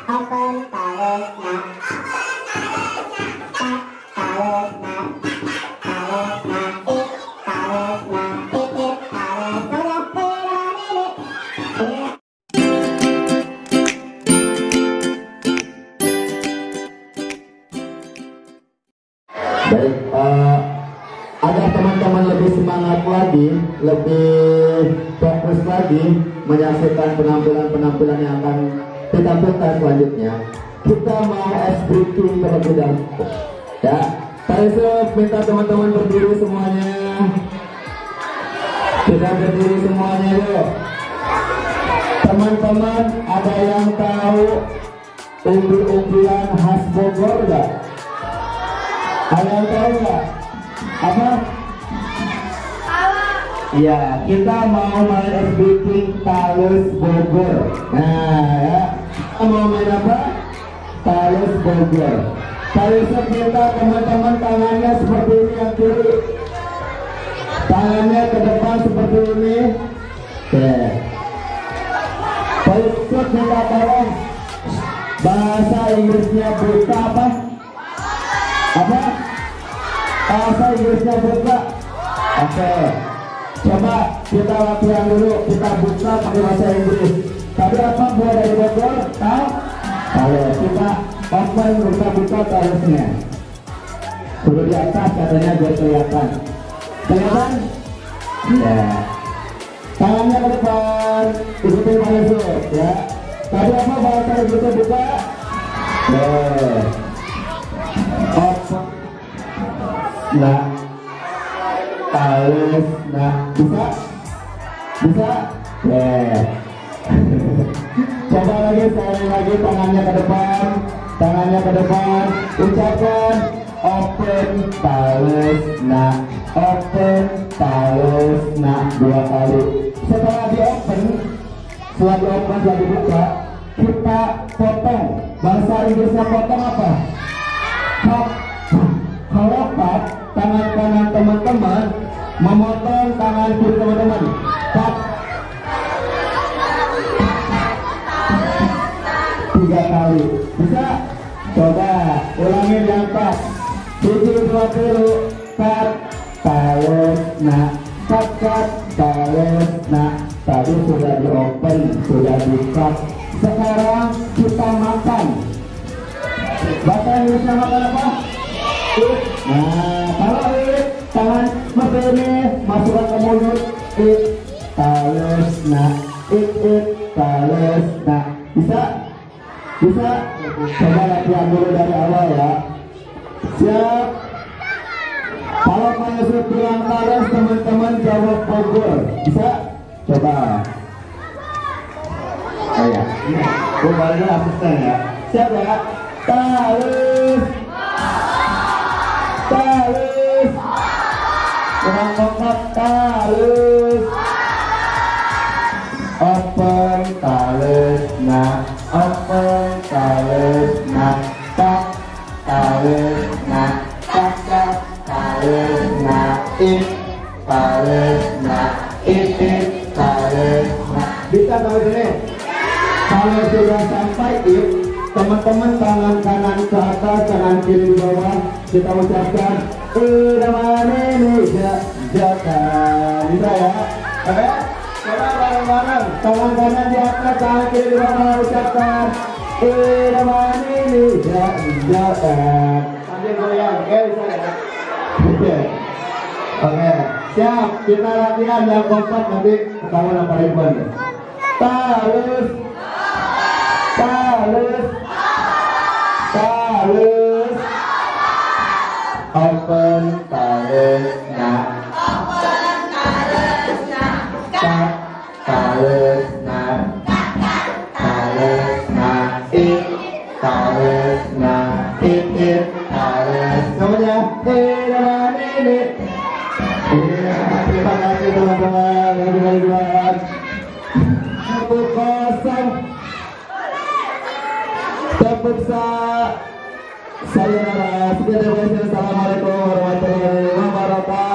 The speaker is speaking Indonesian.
open talus na tak talus na it talus na it talus udah Baik, agar teman-teman lebih semangat lagi, lebih fokus lagi menyaksikan penampilan-penampilan yang akan kita putar selanjutnya, kita mau ice breaking terlebih dahulu. Ya, Pak minta teman-teman berdiri semuanya. Kita berdiri semuanya yuk. Teman-teman, ada yang tahu umbi-umbian khas Bogor nggak? Ada yang tahu nggak? Apa? Iya, kita mau main ice breaking talus Bogor. Nah, ya, kita mau main apa? Talus Bogor. Talusnya kita teman-teman tangannya seperti ini yang kiri. Tangannya ke depan seperti ini. Oke. Talusnya kita tolong. Bahasa Inggrisnya buka apa? Apa? Bahasa Inggrisnya buka. Oke. Coba kita latihan dulu. Kita buka pakai bahasa Inggris. Tadi apa buah dari Bogor? Tahu? Kalau kita open buka talusnya. Suruh di atas katanya biar kelihatan. Kelihatan? Ya. Tangannya ke depan. Ikutin Pak ya. Tadi apa bahasa Inggrisnya buka? Open. Nah, talus, nah, bisa? Bisa? Coba lagi, sekali lagi, tangannya ke depan, ucapkan open talus, nah, open talus, nah, 2 kali. Setelah di open, setelah dibuka, kita potong. Bahasa Inggrisnya potong apa? Chop. Kalau cut, tangan kanan teman-teman memotong tangan kiri teman-teman. Cut 3 kali. Bisa? Coba ulangin yang cut. 7 2 dulu. Cut talus nah. Cut talus nah. Tadi sudah di open, sudah di cut. Sekarang kita makan. Bahasa Inggrisnya makan apa? Nah, kalau tangan seperti ini masukkan ke mulut, talus, nah, talus, nah, bisa? Bisa? Coba latihan dulu dari awal ya. Siap? Kalau Pak Yusuf bilang talus, teman-teman jawab Bogor. Bisa? Coba. Oh ya, gue balik asisten ya. Siap ya? Talus. Talus, kurang kompak talus, open talus, nah, open talus, nah, tak talus, nah, tak talus, nah, talus, nah, talus, nah, bisa tahu ini? Kalau sudah sampai teman-teman tangan kanan ke atas, tangan kiri di bawah, kita ucapkan Indonesia Jaka. Bisa ya? Oke? Coba bareng-bareng. Tangan kanan di atas, tangan kiri di bawah, ucapkan Indonesia Jaka. Sambil goyang, oke bisa ya? Oke, siap. Kita latihan yang kompak nanti ketahuan apa ribuan. Talus, talus, talus, open talus, nah, open talus, nah, talus, nah, talus, nah, talus, nah, talus, semuanya, ini. Terima kasih teman-teman. Tepuk kosong. Tepuk sayonara. Assalamualaikum warahmatullahi wabarakatuh.